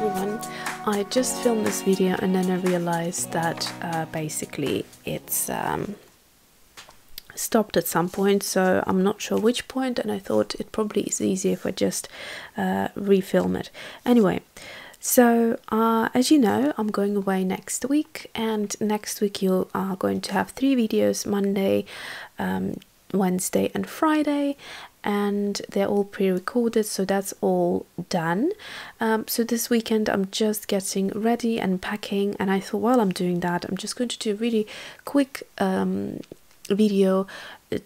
everyone. I just filmed this video and then I realized that basically it's stopped at some point, so I'm not sure which point, and I thought it probably is easier if I just refilm it. Anyway, so as you know, I'm going away next week, and next week you are going to have 3 videos: Monday, Wednesday and Friday, and they're all pre-recorded, so that's all done. So this weekend I'm just getting ready and packing, and I thought while I'm doing that I'm just going to do a really quick video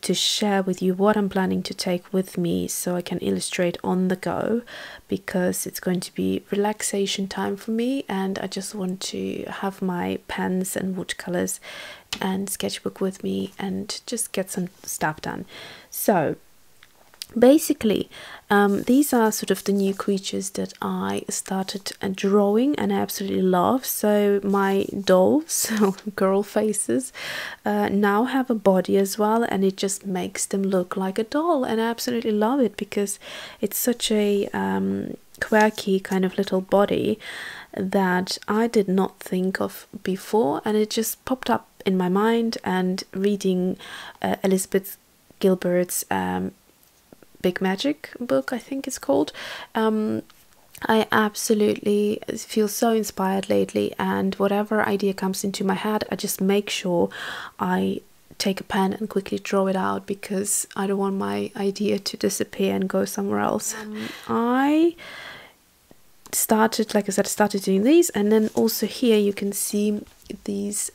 to share with you what I'm planning to take with me so I can illustrate on the go, because it's going to be relaxation time for me and I just want to have my pens and watercolors and sketchbook with me and just get some stuff done. So basically these are sort of the new creatures that I started drawing and I absolutely love. So my dolls, girl faces, now have a body as well, and it just makes them look like a doll, and I absolutely love it because it's such a quirky kind of little body that I did not think of before, and it just popped up in my mind. And reading Elizabeth Gilbert's Big Magic book, I think it's called, I absolutely feel so inspired lately, and whatever idea comes into my head, I just make sure I take a pen and quickly draw it out, because I don't want my idea to disappear and go somewhere else. I started, like I said, started doing these, and then also here you can see these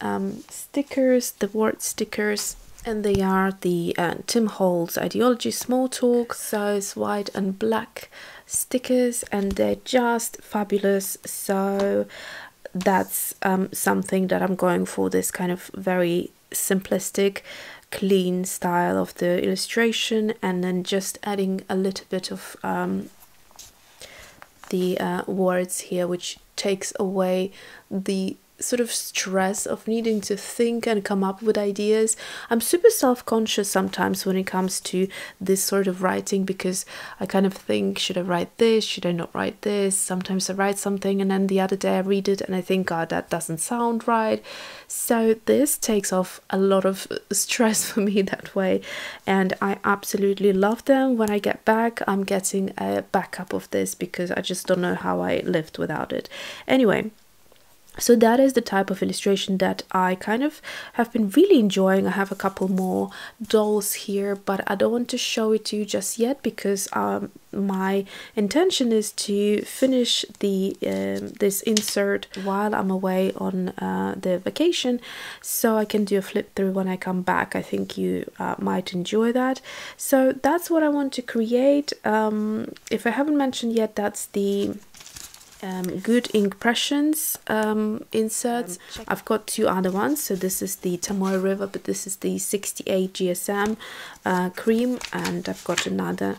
stickers, the word stickers, and they are the Tim Holtz Idea-Ology Small Talk size white and black stickers, and they're just fabulous. So that's something that I'm going for, this kind of very simplistic, clean style of the illustration, and then just adding a little bit of the words here, which takes away the sort of stress of needing to think and come up with ideas. I'm super self-conscious sometimes when it comes to this sort of writing, because I kind of think, should I write this, should I not write this? Sometimes I write something and then the other day I read it and I think, oh, that doesn't sound right. So this takes off a lot of stress for me that way, and I absolutely love them. When I get back, I'm getting a backup of this because I just don't know how I lived without it. Anyway, so that is the type of illustration that I kind of have been really enjoying. I have a couple more dolls here, but I don't want to show it to you just yet, because my intention is to finish the this insert while I'm away on the vacation, so I can do a flip through when I come back. I think you might enjoy that. So that's what I want to create. If I haven't mentioned yet, that's the GoodInkPressions inserts. I've got 2 other ones. So this is the Tamoy River, but this is the 68 GSM cream, and I've got another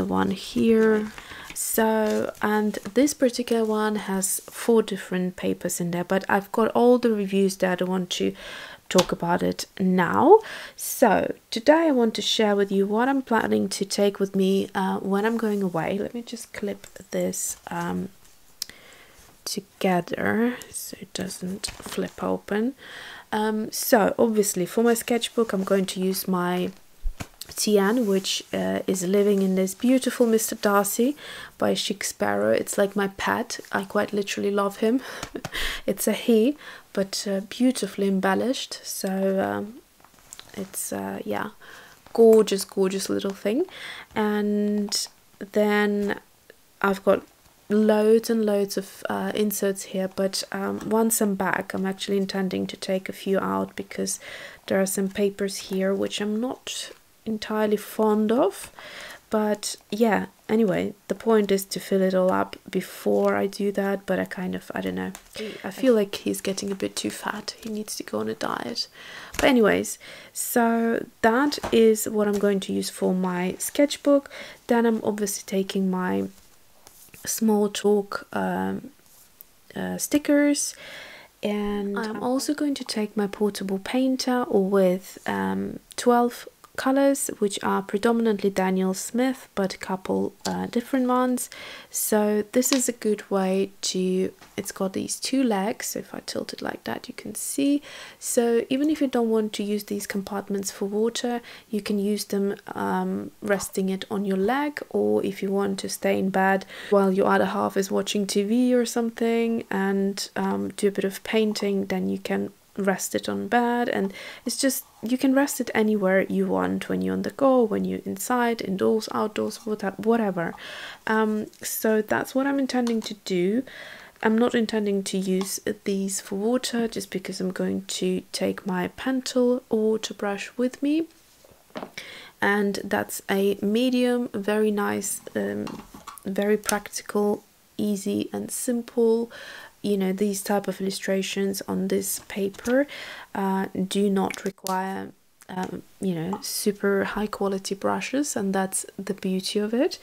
one here. So, and this particular one has 4 different papers in there, but I've got all the reviews that I want to talk about it now. So today I want to share with you what I'm planning to take with me when I'm going away. Let me just clip this together so it doesn't flip open. So obviously for my sketchbook I'm going to use my TN, which is living in this beautiful Mr. Darcy by Chic Sparrow. It's like my pet. I quite literally love him. It's a he, but beautifully embellished. So it's yeah, gorgeous little thing. And then I've got loads and loads of inserts here, but once I'm back I'm actually intending to take a few out, because there are some papers here which I'm not entirely fond of. But yeah, anyway, the point is to fill it all up before I do that. But I don't know, I feel like he's getting a bit too fat, he needs to go on a diet. But anyways, so that is what I'm going to use for my sketchbook. Then I'm obviously taking my Small Talk stickers, and I'm also going to take my portable painter with 12 colors, which are predominantly Daniel Smith, but a couple different ones. So this is a good way to, it's got these two legs, so if I tilt it like that you can see. So even if you don't want to use these compartments for water, you can use them resting it on your leg, or if you want to stay in bed while your other half is watching TV or something and do a bit of painting, then you can rest it on bed. And it's just, you can rest it anywhere you want, when you're on the go, when you're inside, indoors, outdoors, whatever. So that's what I'm intending to do. I'm not intending to use these for water, just because I'm going to take my Pentel water brush with me, and that's a medium, very nice, very practical, easy and simple. You know, these type of illustrations on this paper do not require you know, super high quality brushes, and that's the beauty of it.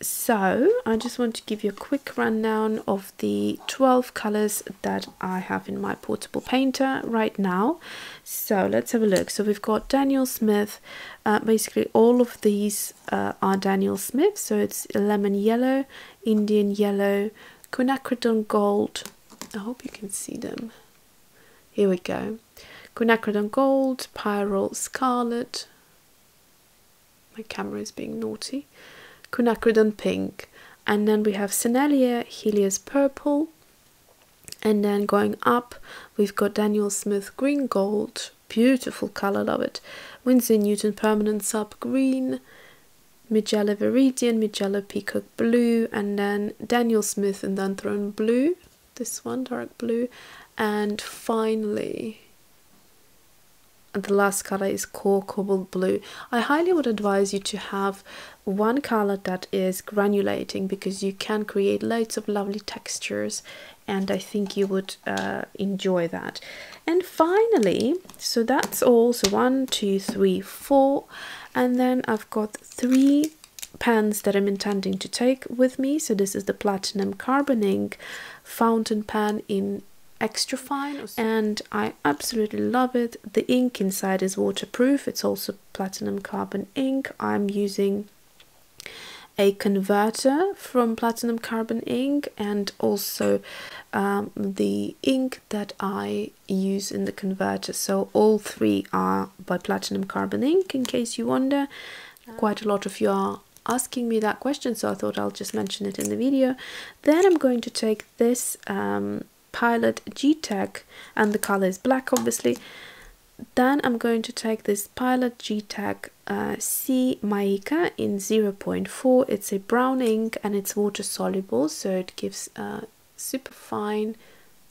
So I just want to give you a quick rundown of the 12 colors that I have in my portable painter right now. So let's have a look. So we've got Daniel Smith. Basically all of these are Daniel Smith. So it's lemon yellow, Indian yellow, quinacridone gold. I hope you can see them. Here we go. Quinacridone gold, pyrrole scarlet. My camera is being naughty. Quinacridone pink, and then we have Sennelier Helios purple, and then going up we've got Daniel Smith green gold, beautiful color, love it. Winsor Newton permanent sub green, Magella Viridian, Magella peacock blue, and then Daniel Smith and then Throne blue, this one dark blue, and finally the last color is core cobalt blue. I highly would advise you to have one color that is granulating, because you can create loads of lovely textures, and I think you would enjoy that. And finally, so that's all. So 1, 2, 3, 4, and then I've got 3 pens that I'm intending to take with me. So this is the platinum carbon ink fountain pen in extra fine, and I absolutely love it. The ink inside is waterproof. It's also platinum carbon ink. I'm using a converter from platinum carbon ink, and also the ink that I use in the converter. So all 3 are by platinum carbon ink, in case you wonder. Quite a lot of you are asking me that question, so I thought I'll just mention it in the video. Then I'm going to take this Pilot G-Tech, and the color is black obviously. Then I'm going to take this Pilot G-Tech C Maica in 0.4. It's a brown ink and it's water soluble, so it gives a super fine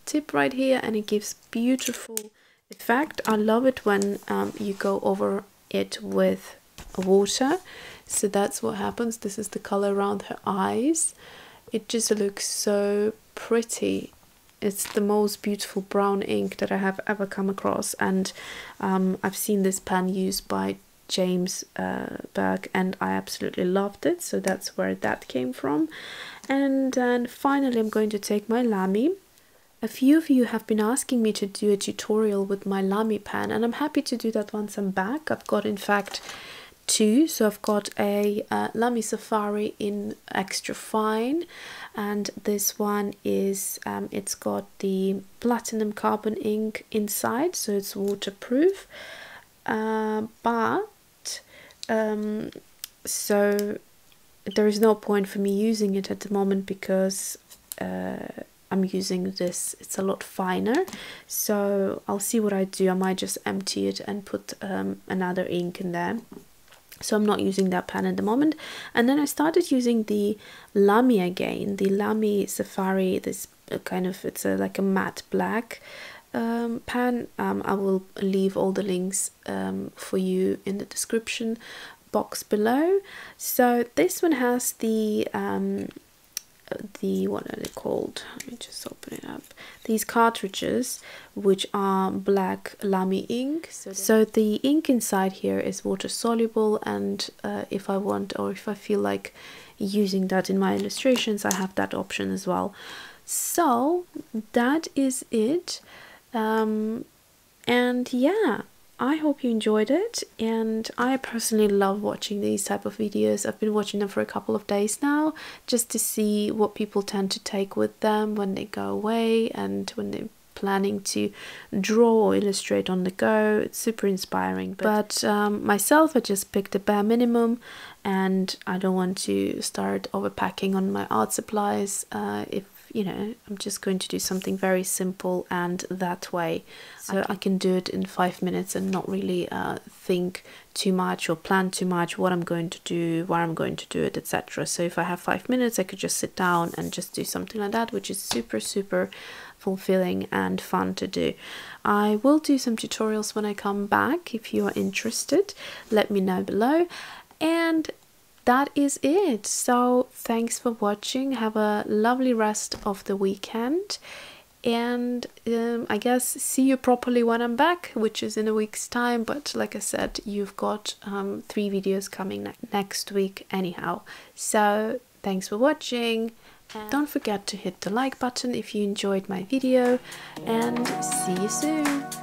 tip right here, and it gives beautiful effect. I love it when you go over it with water. So that's what happens. This is the color around her eyes. It just looks so pretty. It's the most beautiful brown ink that I have ever come across, and I've seen this pen used by James Burke, and I absolutely loved it, so that's where that came from. And then finally I'm going to take my Lamy. A few of you have been asking me to do a tutorial with my Lamy pen, and I'm happy to do that once I'm back. I've got, in fact, 2. So I've got a Lamy Safari in extra fine, and this one is it's got the platinum carbon ink inside, so it's waterproof, so there is no point for me using it at the moment, because I'm using this, it's a lot finer. So I'll see what I do. I might just empty it and put another ink in there. So I'm not using that pen at the moment. And then I started using the Lamy again, the Lamy Safari, this kind of, it's like a matte black pen. I will leave all the links for you in the description box below. So this one has the what are they called? Let me just open it up. These cartridges, which are black Lamy ink. So the ink inside here is water soluble, and if I want, or if I feel like using that in my illustrations, I have that option as well. So that is it. And yeah, I hope you enjoyed it, and I personally love watching these type of videos. I've been watching them for a couple of days now, just to see what people tend to take with them when they go away and when they're planning to draw or illustrate on the go. It's super inspiring, but myself, I just picked a bare minimum, and I don't want to start overpacking on my art supplies. If you know, I'm just going to do something very simple, and that way so I can do it in 5 minutes and not really think too much or plan too much what I'm going to do, where I'm going to do it, etc. So if I have 5 minutes, I could just sit down and just do something like that, which is super fulfilling and fun to do. I will do some tutorials when I come back. If you are interested, let me know below. And that is it. So thanks for watching. Have a lovely rest of the weekend, and I guess see you properly when I'm back, which is in a week's time. But like I said, you've got 3 videos coming next week anyhow. So thanks for watching, and don't forget to hit the like button if you enjoyed my video, and see you soon.